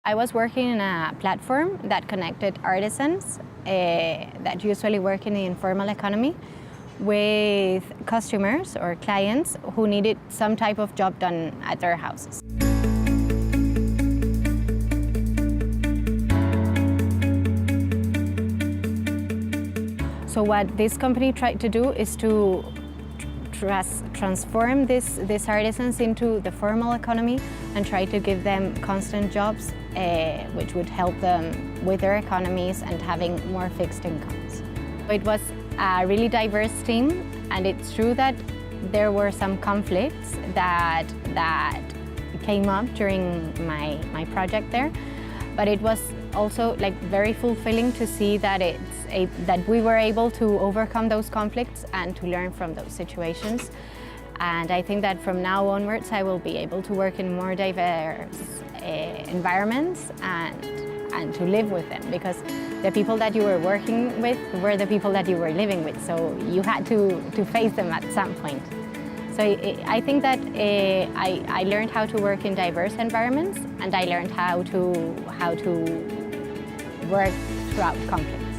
I was working in a platform that connected artisans that usually work in the informal economy with customers or clients who needed some type of job done at their houses. So what this company tried to do is to transform these artisans into the formal economy and try to give them constant jobs which would help them with their economies and having more fixed incomes. It was a really diverse team, and it's true that there were some conflicts that came up during my project there, but it was also very fulfilling to see that that we were able to overcome those conflicts and to learn from those situations. And I think that from now onwards I will be able to work in more diverse environments and to live with them, because the people that you were working with were the people that you were living with, so you had to face them at some point. So I think that I learned how to work in diverse environments, and I learned how to work throughout conflicts.